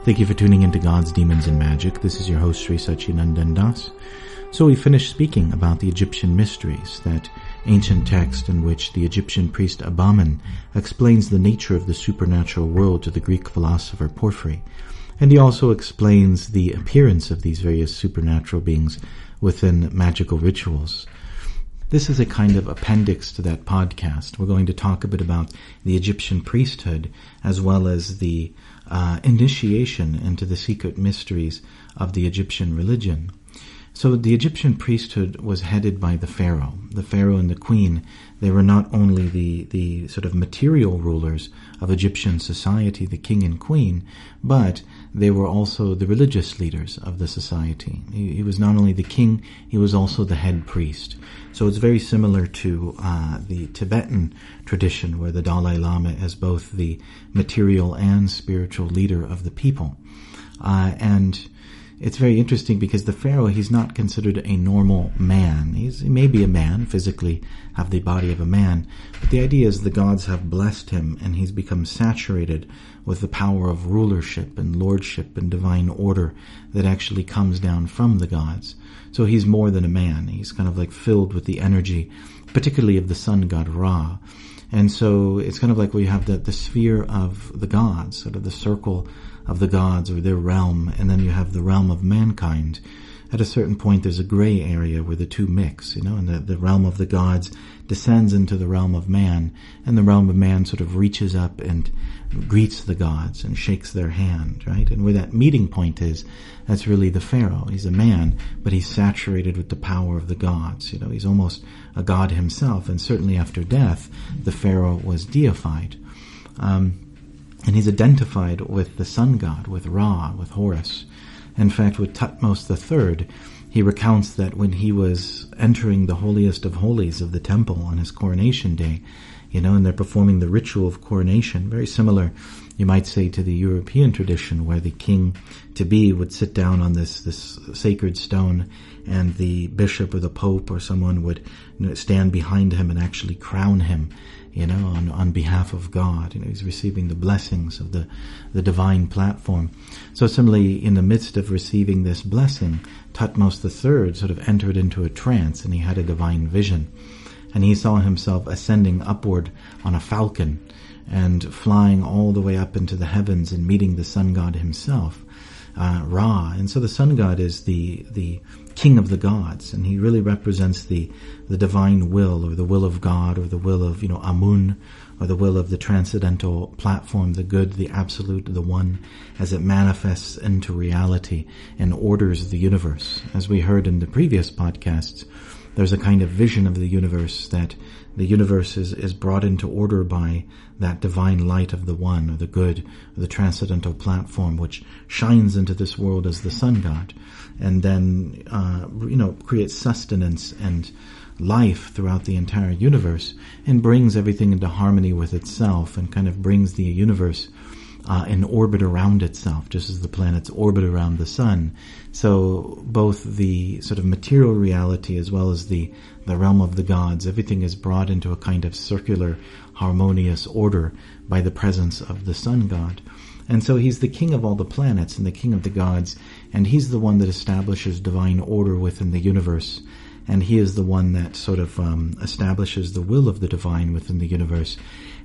Thank you for tuning into Gods, Demons, and Magic. This is your host, Sri Sachinandan Das. So we finished speaking about the Egyptian mysteries, that ancient text in which the Egyptian priest Abamen explains the nature of the supernatural world to the Greek philosopher Porphyry. And he also explains the appearance of these various supernatural beings within magical rituals. This is a kind of appendix to that podcast. We're going to talk a bit about the Egyptian priesthood as well as the initiation into the secret mysteries of the Egyptian religion. So the Egyptian priesthood was headed by the Pharaoh. The Pharaoh and the Queen, they were not only the sort of material rulers of Egyptian society, the king and queen, but they were also the religious leaders of the society. He was not only the king, he was also the head priest. So it's very similar to the Tibetan tradition, where the Dalai Lama is both the material and spiritual leader of the people. And it's very interesting because the Pharaoh, he's not considered a normal man. He may be a man, physically have the body of a man, but the idea is the gods have blessed him and he's become saturated with the power of rulership and lordship and divine order that actually comes down from the gods. So he's more than a man. He's kind of like filled with the energy, particularly of the sun god Ra. And so it's kind of like we have the sphere of the gods, sort of the circle of the gods or their realm, and then you have the realm of mankind. At a certain point there's a gray area where the two mix, and the realm of the gods descends into the realm of man, and the realm of man sort of reaches up and greets the gods and shakes their hand, right? And where that meeting point is, that's really the Pharaoh. He's a man, but he's saturated with the power of the gods. He's almost a god himself, and certainly after death, the Pharaoh was deified. And he's identified with the sun god, with Ra, with Horus. In fact, with Thutmose III, he recounts that when he was entering the holiest of holies of the temple on his coronation day, and they're performing the ritual of coronation, very similar, you might say, to the European tradition, where the king-to-be would sit down on this sacred stone, and the bishop or the pope or someone would stand behind him and actually crown him, on behalf of God. He's receiving the blessings of the divine platform. So similarly, in the midst of receiving this blessing, Thutmose III sort of entered into a trance, and he had a divine vision. And he saw himself ascending upward on a falcon and flying all the way up into the heavens and meeting the sun god himself, Ra. And so the sun god is the king of the gods, and he really represents the divine will, or the will of God, or the will of Amun, or the will of the transcendental platform, the good, the absolute, the one, as it manifests into reality and orders the universe. As we heard in the previous podcasts, there's a kind of vision of the universe, that the universe is brought into order by that divine light of the one, or the good, or the transcendental platform, which shines into this world as the sun god, and then creates sustenance and life throughout the entire universe, and brings everything into harmony with itself, and kind of brings the universe in orbit around itself, just as the planets orbit around the sun. So both the sort of material reality as well as the realm of the gods, everything is brought into a kind of circular, harmonious order by the presence of the sun god. And so he's the king of all the planets and the king of the gods, and he's the one that establishes divine order within the universe. And he is the one that sort of establishes the will of the divine within the universe.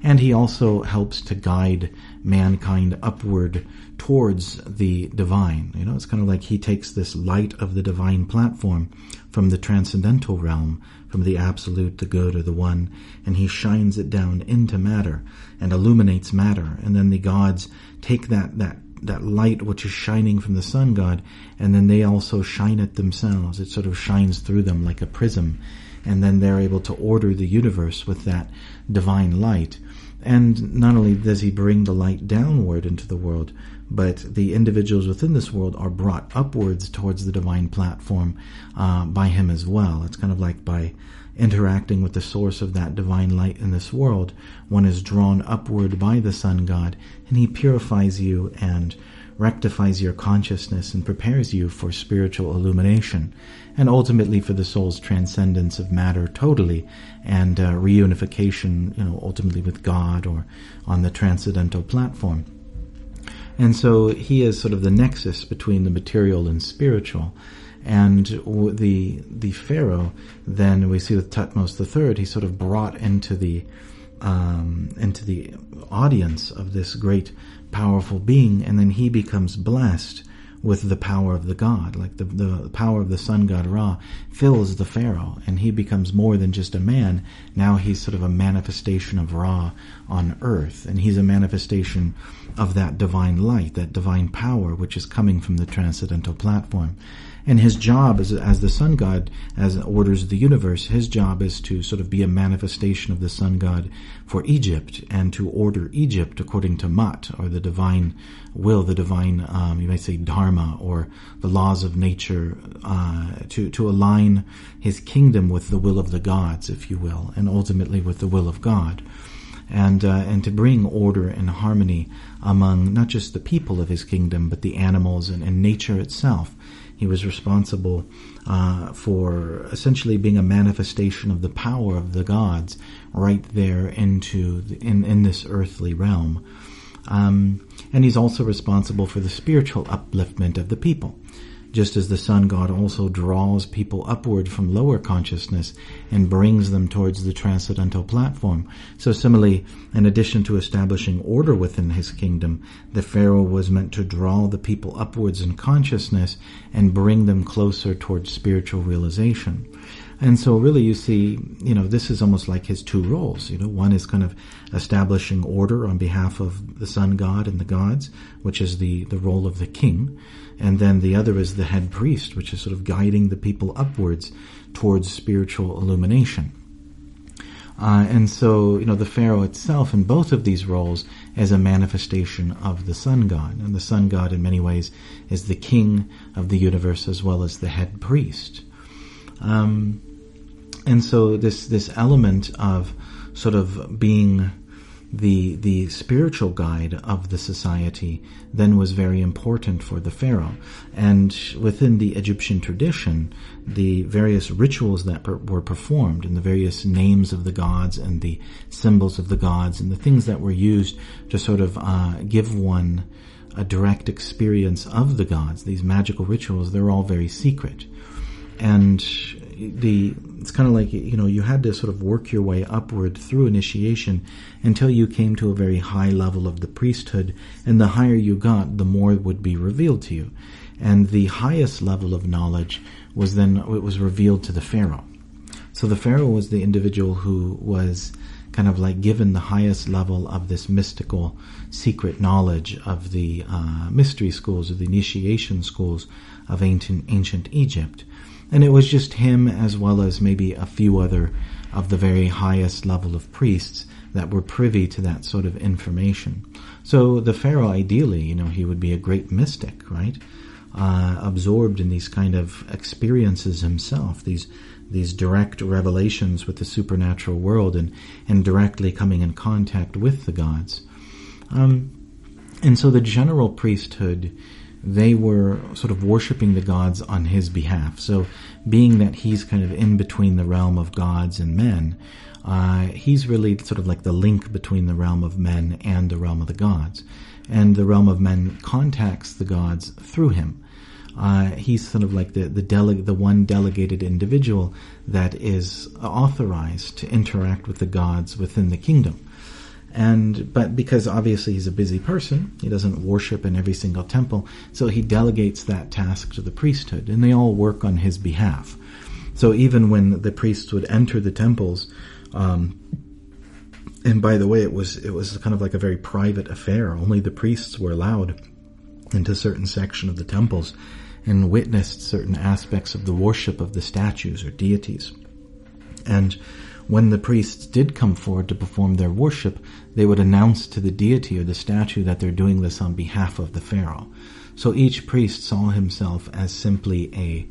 And he also helps to guide mankind upward towards the divine. It's kind of like he takes this light of the divine platform from the transcendental realm, from the absolute, the good, or the one, and he shines it down into matter and illuminates matter. And then the gods take that light which is shining from the sun god, and then they also shine it themselves. It sort of shines through them like a prism, and then they're able to order the universe with that divine light. And not only does he bring the light downward into the world, but the individuals within this world are brought upwards towards the divine platform by him as well. It's kind of like by interacting with the source of that divine light in this world, one is drawn upward by the sun god, and he purifies you and rectifies your consciousness and prepares you for spiritual illumination, and ultimately for the soul's transcendence of matter totally, and reunification, ultimately with God or on the transcendental platform. And so he is sort of the nexus between the material and spiritual. And the Pharaoh, then we see with Thutmose III, he's sort of brought into the audience of this great, powerful being, and then he becomes blessed with the power of the god. Like the power of the sun god Ra fills the Pharaoh, and he becomes more than just a man. Now he's sort of a manifestation of Ra on earth, and he's a manifestation of that divine light, that divine power, which is coming from the transcendental platform. And his job as the sun god, as orders the universe, his job is to sort of be a manifestation of the sun god for Egypt, and to order Egypt according to Mat, or the divine will, the divine, you might say dharma, or the laws of nature, to align his kingdom with the will of the gods, if you will, and ultimately with the will of God. And to bring order and harmony among not just the people of his kingdom, but the animals and nature itself. He was responsible for essentially being a manifestation of the power of the gods right there in this earthly realm. And he's also responsible for the spiritual upliftment of the people, just as the sun god also draws people upward from lower consciousness and brings them towards the transcendental platform. So similarly, in addition to establishing order within his kingdom, the Pharaoh was meant to draw the people upwards in consciousness and bring them closer towards spiritual realization. And so really you see, this is almost like his two roles. One is kind of establishing order on behalf of the sun god and the gods, which is the role of the king. And then the other is the head priest, which is sort of guiding the people upwards towards spiritual illumination. And so, the Pharaoh itself in both of these roles is a manifestation of the sun god. And the sun god in many ways is the king of the universe as well as the head priest. And so this element of sort of being the spiritual guide of the society then was very important for the Pharaoh. And within the Egyptian tradition, the various rituals that were performed and the various names of the gods and the symbols of the gods and the things that were used to sort of give one a direct experience of the gods, these magical rituals, they're all very secret. And it's kind of like, you had to sort of work your way upward through initiation until you came to a very high level of the priesthood, and the higher you got, the more would be revealed to you. And the highest level of knowledge was revealed to the Pharaoh. So the Pharaoh was the individual who was kind of like given the highest level of this mystical secret knowledge of the mystery schools, of the initiation schools of ancient Egypt. And it was just him, as well as maybe a few other of the very highest level of priests that were privy to that sort of information. So the Pharaoh, ideally, he would be a great mystic, right? Absorbed in these kind of experiences himself, these direct revelations with the supernatural world and directly coming in contact with the gods. And so the general priesthood, they were sort of worshipping the gods on his behalf. So being that he's kind of in between the realm of gods and men, he's really sort of like the link between the realm of men and the realm of the gods. And the realm of men contacts the gods through him. He's sort of like the one delegated individual that is authorized to interact with the gods within the kingdom. But because obviously he's a busy person, he doesn't worship in every single temple, so he delegates that task to the priesthood, and they all work on his behalf. So even when the priests would enter the temples, and by the way, it was kind of like a very private affair. Only the priests were allowed into certain section of the temples and witnessed certain aspects of the worship of the statues or deities. And when the priests did come forward to perform their worship, they would announce to the deity or the statue that they're doing this on behalf of the Pharaoh. So each priest saw himself as simply a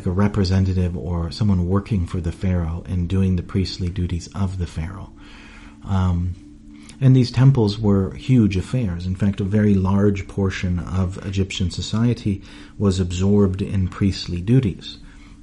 representative or someone working for the Pharaoh and doing the priestly duties of the Pharaoh. And these temples were huge affairs. In fact, a very large portion of Egyptian society was absorbed in priestly duties.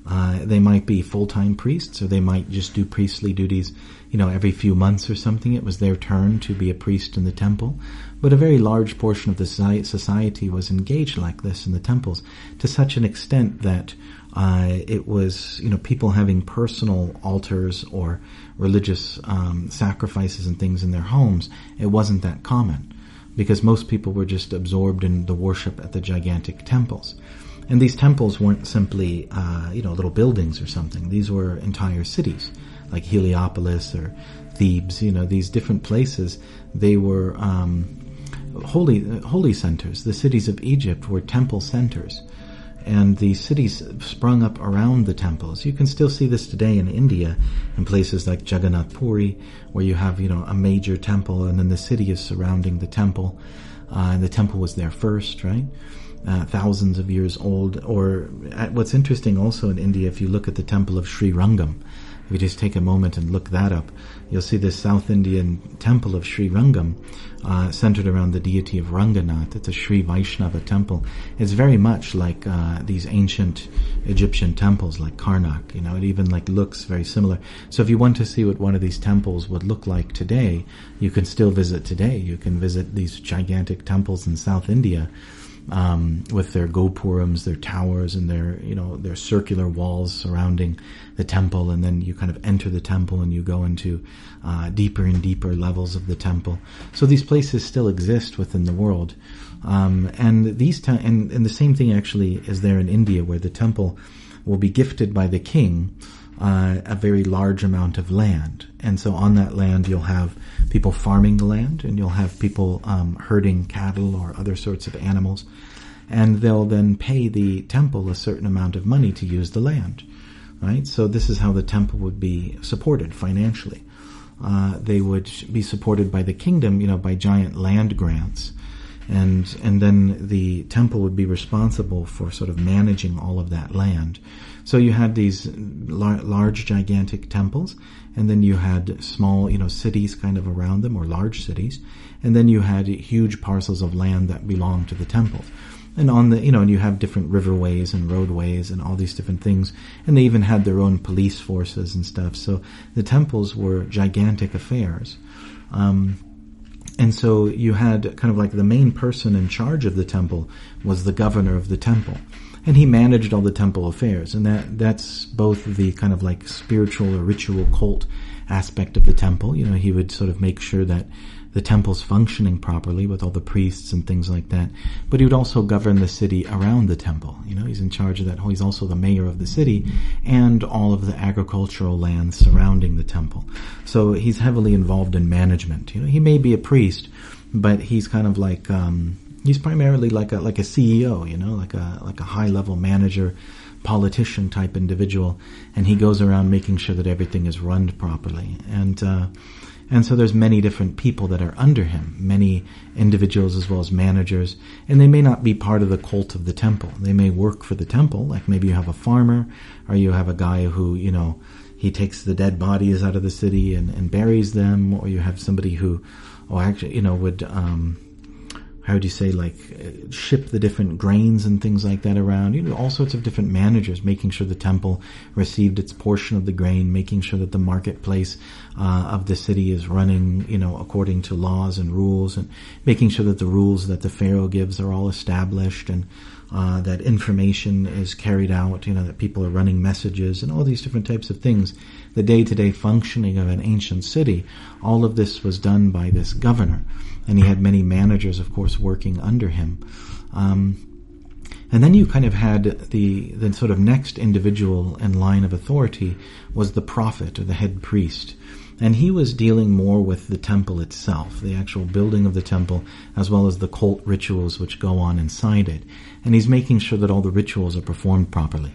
They might be full-time priests, or they might just do priestly duties, every few months or something. It was their turn to be a priest in the temple. But a very large portion of the society was engaged like this in the temples, to such an extent that it was, people having personal altars or religious sacrifices and things in their homes. It wasn't that common, because most people were just absorbed in the worship at the gigantic temples. And these temples weren't simply, little buildings or something. These were entire cities, like Heliopolis or Thebes. These different places. They were holy centers. The cities of Egypt were temple centers, and the cities sprung up around the temples. You can still see this today in India, in places like Jagannath Puri, where you have a major temple, and then the city is surrounding the temple, and the temple was there first, right? Thousands of years old. Or what's interesting also in India, if you look at the temple of Sri Rangam, if you just take a moment and look that up, you'll see this South Indian temple of Sri Rangam, centered around the deity of Ranganath. It's a Sri Vaishnava temple. It's very much like these ancient Egyptian temples like Karnak. It even looks very similar. So if you want to see what one of these temples would look like today, you can still visit today. You can visit these gigantic temples in South India, with their gopurams, their towers, and their circular walls surrounding the temple. And then you kind of enter the temple and you go into deeper and deeper levels of the temple. So these places still exist within the world, and these and the same thing actually is there in India, where the temple will be gifted by the king a very large amount of land. And so on that land you'll have people farming the land, and you'll have people herding cattle or other sorts of animals, and they'll then pay the temple a certain amount of money to use the land, right? So this is how the temple would be supported financially. They would be supported by the kingdom, by giant land grants, and then the temple would be responsible for sort of managing all of that land. So you had these large, gigantic temples, and then you had small, cities kind of around them, or large cities, and then you had huge parcels of land that belonged to the temples. And on the, and you have different riverways and roadways and all these different things, and they even had their own police forces and stuff. So the temples were gigantic affairs. And so you had kind of like the main person in charge of the temple was the governor of the temple. And he managed all the temple affairs. And that's both the kind of like spiritual or ritual cult aspect of the temple. He would sort of make sure that the temple's functioning properly with all the priests and things like that. But he would also govern the city around the temple. He's in charge of that. He's also the mayor of the city and all of the agricultural lands surrounding the temple. So he's heavily involved in management. He may be a priest, but he's kind of like, he's primarily like a CEO, like a high-level manager, politician type individual, and he goes around making sure that everything is run properly. And so there's many different people that are under him, many individuals as well as managers, and they may not be part of the cult of the temple. They may work for the temple, like maybe you have a farmer, or you have a guy who, he takes the dead bodies out of the city and buries them, or you have somebody who, would, how would you say, ship the different grains and things like that around. All sorts of different managers making sure the temple received its portion of the grain, making sure that the marketplace of the city is running, according to laws and rules, and making sure that the rules that the Pharaoh gives are all established, and that information is carried out, that people are running messages and all these different types of things. The day-to-day functioning of an ancient city, all of this was done by this governor. And he had many managers, of course, working under him. And then you kind of had the sort of next individual in line of authority was the prophet, or the head priest. And he was dealing more with the temple itself, the actual building of the temple, as well as the cult rituals which go on inside it. And he's making sure that all the rituals are performed properly.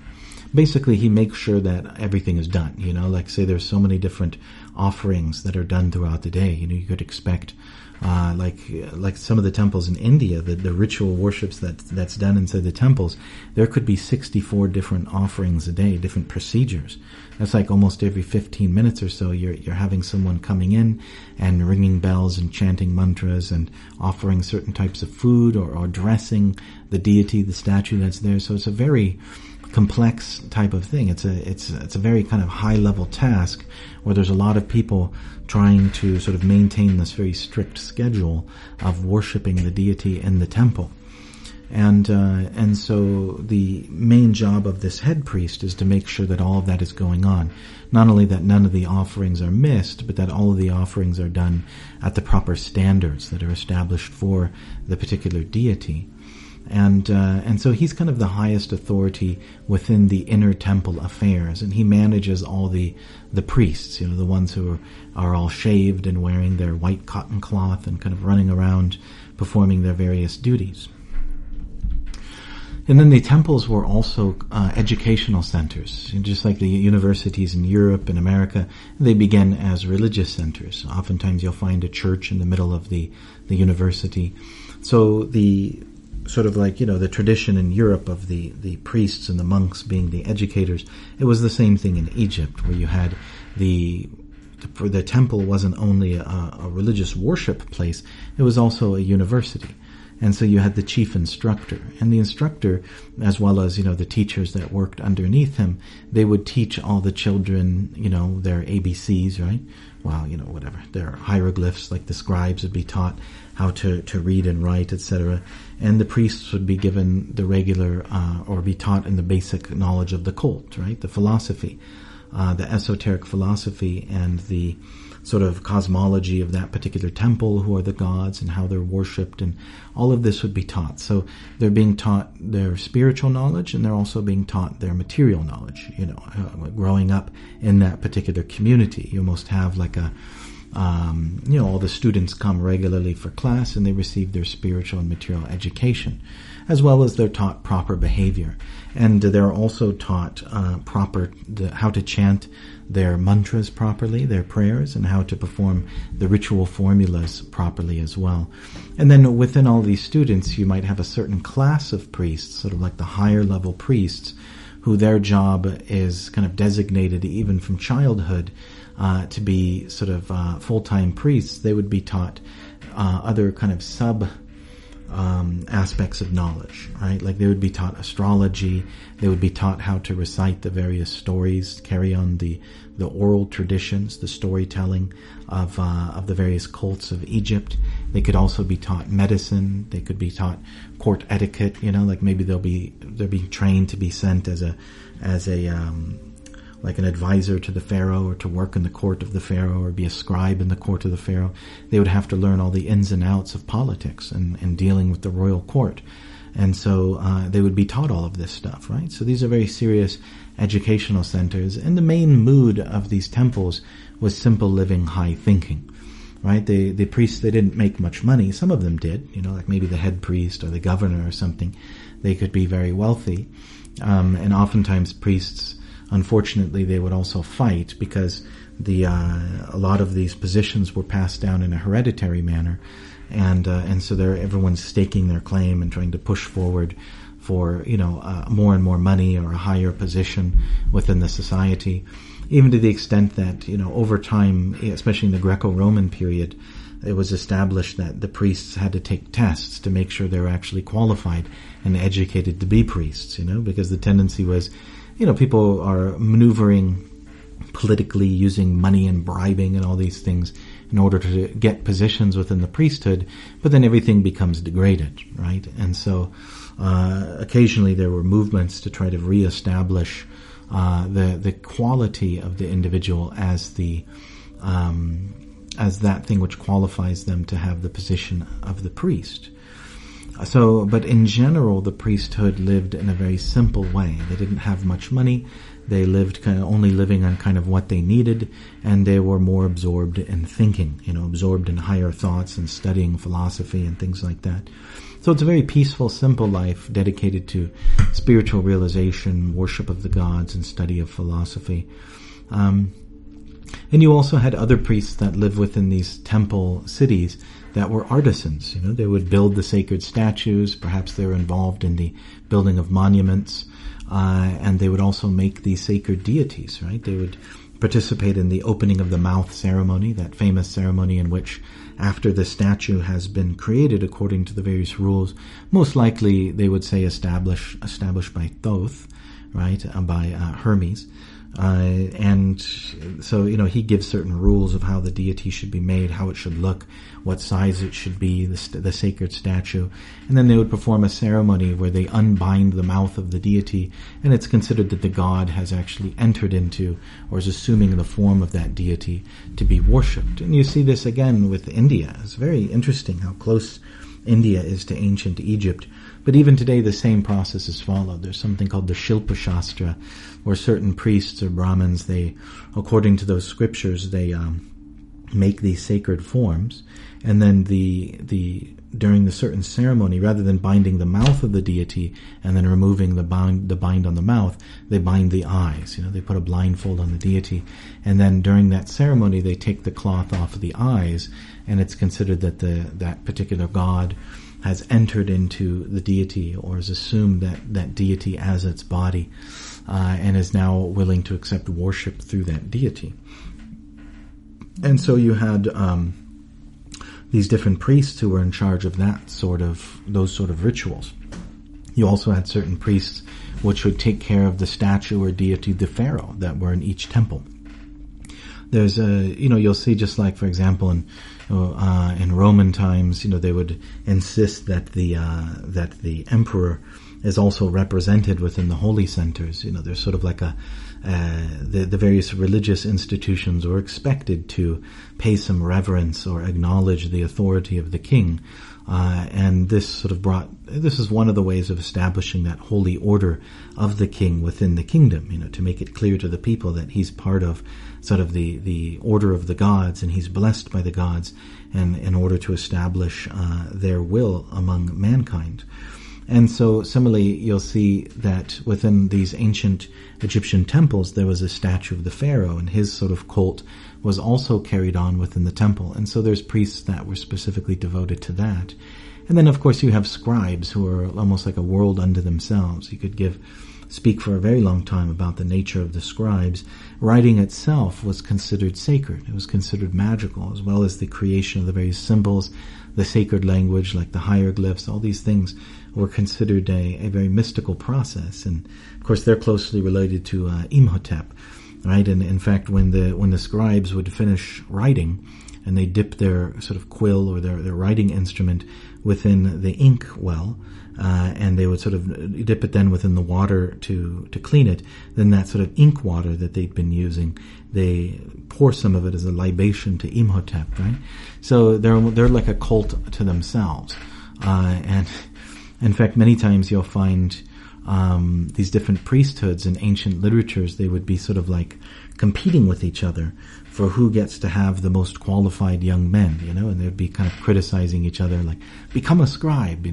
Basically, he makes sure that everything is done. Like say there's so many different offerings that are done throughout the day. You could expect, like some of the temples in India, the ritual worships that's done inside the temples, there could be 64 different offerings a day, different procedures. That's like almost every 15 minutes or so, you're having someone coming in and ringing bells and chanting mantras and offering certain types of food or dressing the deity, the statue that's there. So it's a very complex type of thing. It's a very kind of high level task where there's a lot of people trying to sort of maintain this very strict schedule of worshiping the deity in the temple. And so the main job of this head priest is to make sure that all of that is going on. Not only that none of the offerings are missed, but that all of the offerings are done at the proper standards that are established for the particular deity. And so he's kind of the highest authority within the inner temple affairs, and he manages all the priests, the ones who are all shaved and wearing their white cotton cloth and kind of running around performing their various duties. And then the temples were also educational centers. Just like the universities in Europe and America, they began as religious centers. Oftentimes you'll find a church in the middle of the university. So the sort of like, the tradition in Europe of the priests and the monks being the educators, it was the same thing in Egypt, where you had the temple wasn't only a religious worship place, it was also a university. And so you had the chief instructor, and the instructor, as well as, the teachers that worked underneath him, they would teach all the children, their ABCs, right? Well, whatever. Their hieroglyphs, like the scribes would be taught how to read and write, etc. And the priests would be given the regular, or be taught in the basic knowledge of the cult, right? The philosophy, the esoteric philosophy, and the sort of cosmology of that particular temple, who are the gods and how they're worshipped, and all of this would be taught. So they're being taught their spiritual knowledge, and they're also being taught their material knowledge. Growing up in that particular community, you almost have like all the students come regularly for class, and they receive their spiritual and material education, as well as they're taught proper behavior. And they're also taught how to chant their mantras properly, their prayers, and how to perform the ritual formulas properly as well. And then within all these students, you might have a certain class of priests, sort of like the higher level priests, who their job is kind of designated even from childhood to be sort of full-time priests. They would be taught other kind of sub aspects of knowledge, right? Like they would be taught astrology, they would be taught how to recite the various stories, carry on the oral traditions, the storytelling of the various cults of Egypt. They could also be taught medicine, they could be taught court etiquette, like maybe they're being trained to be sent as a like an advisor to the Pharaoh, or to work in the court of the Pharaoh, or be a scribe in the court of the Pharaoh. They would have to learn all the ins and outs of politics and dealing with the royal court. And so they would be taught all of this stuff, right? So these are very serious educational centers. And the main mood of these temples was simple living, high thinking, right? The priests, they didn't make much money. Some of them did, like maybe the head priest or the governor or something. They could be very wealthy. And oftentimes priests, unfortunately, they would also fight, because a lot of these positions were passed down in a hereditary manner, and so everyone's staking their claim and trying to push forward for more and more money or a higher position within the society, even to the extent that over time, especially in the Greco-Roman period, it was established that the priests had to take tests to make sure they were actually qualified and educated to be priests, because the tendency was, people are maneuvering politically using money and bribing and all these things in order to get positions within the priesthood, but then everything becomes degraded, right? And so occasionally there were movements to try to reestablish the quality of the individual as that thing which qualifies them to have the position of the priest. But in general, the priesthood lived in a very simple way. They didn't have much money. They lived kind of only living on kind of what they needed, and they were more absorbed in thinking, absorbed in higher thoughts and studying philosophy and things like that. So it's a very peaceful, simple life dedicated to spiritual realization, worship of the gods, and study of philosophy. And you also had other priests that lived within these temple cities that were artisans. They would build the sacred statues. Perhaps they were involved in the building of monuments, and they would also make these sacred deities, right? They would participate in the opening of the mouth ceremony, that famous ceremony in which, after the statue has been created according to the various rules, most likely they would say established by Thoth, right, by Hermes. And so, he gives certain rules of how the deity should be made, how it should look, what size it should be, the sacred statue. And then they would perform a ceremony where they unbind the mouth of the deity, and it's considered that the god has actually entered into, or is assuming the form of that deity to be worshipped. And you see this again with India. It's very interesting how close India is to ancient Egypt. But even today, the same process is followed. There's something called the Shilpa Shastra, where certain priests or Brahmins, they, according to those scriptures, they make these sacred forms, and then during the certain ceremony, rather than binding the mouth of the deity and then removing the bind on the mouth, they bind the eyes. They put a blindfold on the deity, and then during that ceremony, they take the cloth off of the eyes, and it's considered that that particular god has entered into the deity, or has assumed that deity as its body, and is now willing to accept worship through that deity. And so you had these different priests who were in charge of those sort of rituals. You also had certain priests which would take care of the statue or deity, the Pharaoh, that were in each temple. There's you'll see, just like, for example, in Roman times, they would insist that the emperor is also represented within the holy centers. There's sort of like the various religious institutions were expected to pay some reverence or acknowledge the authority of the king. And this is one of the ways of establishing that holy order of the king within the kingdom, to make it clear to the people that he's part of sort of the order of the gods, and he's blessed by the gods, and in order to establish their will among mankind. And so similarly, you'll see that within these ancient Egyptian temples, there was a statue of the Pharaoh, and his sort of cult was also carried on within the temple. And so there's priests that were specifically devoted to that. And then, of course, you have scribes who are almost like a world unto themselves. You could speak for a very long time about the nature of the scribes. Writing itself was considered sacred. It was considered magical, as well as the creation of the various symbols, the sacred language, like the hieroglyphs. All these things were considered a very mystical process. And, of course, they're closely related to Imhotep, right? And, in fact, when the scribes would finish writing, and they dip their sort of quill or their writing instrument within the ink well, and they would sort of dip it then within the water to clean it, then that sort of ink water that they'd been using, they pour some of it as a libation to Imhotep, right? So they're like a cult to themselves. And in fact, many times you'll find these different priesthoods in ancient literatures, they would be sort of like competing with each other for who gets to have the most qualified young men, and they'd be kind of criticizing each other, like, become a scribe,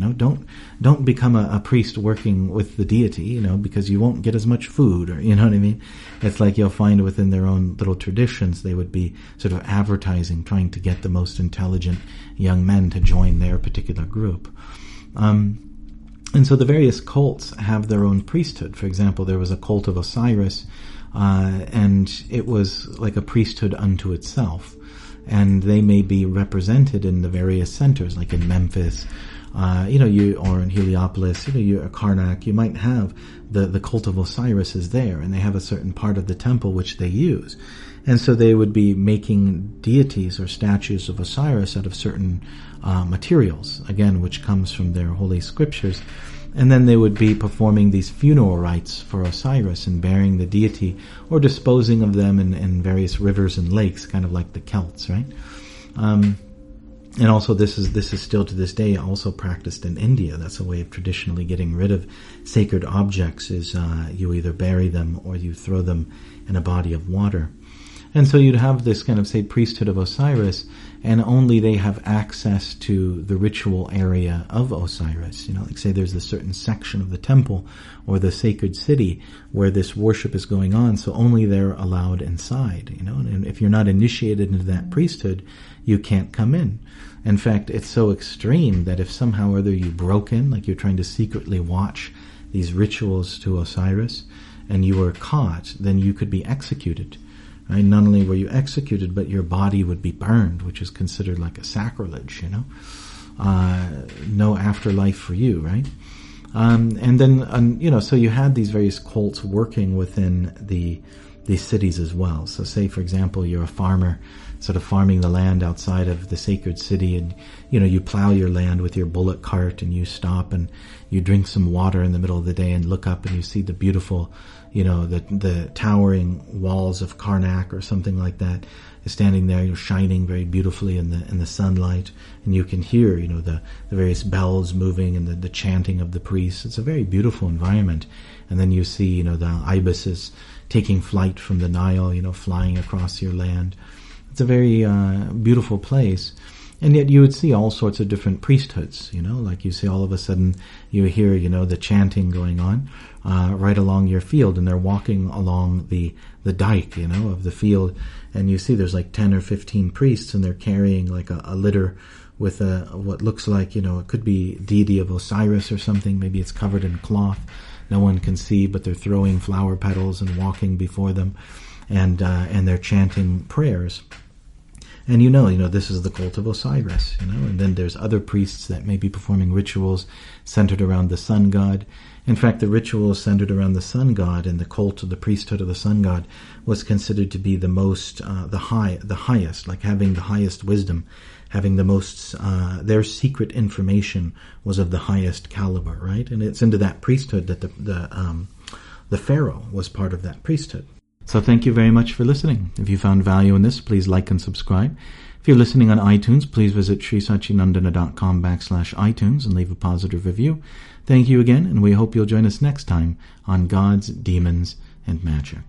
don't become a priest working with the deity, because you won't get as much food, or, you know what I mean? It's like you'll find within their own little traditions, they would be sort of advertising, trying to get the most intelligent young men to join their particular group. And so the various cults have their own priesthood. For example, there was a cult of Osiris, and it was like a priesthood unto itself. And they may be represented in the various centers, like in Memphis, or in Heliopolis, Karnak. You might have the cult of Osiris is there, and they have a certain part of the temple which they use. And so they would be making deities or statues of Osiris out of certain materials, again, which comes from their holy scriptures. And then they would be performing these funeral rites for Osiris and burying the deity, or disposing of them in various rivers and lakes, kind of like the Celts, right? And also this is still to this day also practiced in India. That's a way of traditionally getting rid of sacred objects, is you either bury them or you throw them in a body of water. And so you'd have this kind of, say, priesthood of Osiris, and only they have access to the ritual area of Osiris. Like say there's a certain section of the temple or the sacred city where this worship is going on, so only they're allowed inside, and if you're not initiated into that priesthood, you can't come in. In fact, it's so extreme that if somehow or other you broke in, like you're trying to secretly watch these rituals to Osiris, and you were caught, then you could be executed. Right? Not only were you executed, but your body would be burned, which is considered like a sacrilege, no afterlife for you, right? And then, so you had these various cults working within these cities as well. So say, for example, you're a farmer sort of farming the land outside of the sacred city, and, you plow your land with your bullock cart, and you stop and you drink some water in the middle of the day and look up and you see the beautiful, the towering walls of Karnak or something like that is standing there, shining very beautifully in the sunlight, and you can hear, the various bells moving and the chanting of the priests. It's a very beautiful environment. And then you see, the ibises taking flight from the Nile, flying across your land. It's a very beautiful place. And yet you would see all sorts of different priesthoods, like you see all of a sudden you hear, the chanting going on right along your field, and they're walking along the dike, of the field, and you see there's like 10 or 15 priests, and they're carrying like a litter with what looks like, it could be deity of Osiris or something. Maybe it's covered in cloth. No one can see, but they're throwing flower petals and walking before them, and they're chanting prayers. And this is the cult of Osiris, and then there's other priests that may be performing rituals centered around the sun god. In fact, the rituals centered around the sun god and the cult of the priesthood of the sun god was considered to be the most, the highest, like having the highest wisdom, having the most, their secret information was of the highest caliber, right? And it's into that priesthood that the Pharaoh was part of that priesthood. So thank you very much for listening. If you found value in this, please like and subscribe. If you're listening on iTunes, please visit srisachinandana.com/iTunes and leave a positive review. Thank you again, and we hope you'll join us next time on Gods, Demons, and Magic.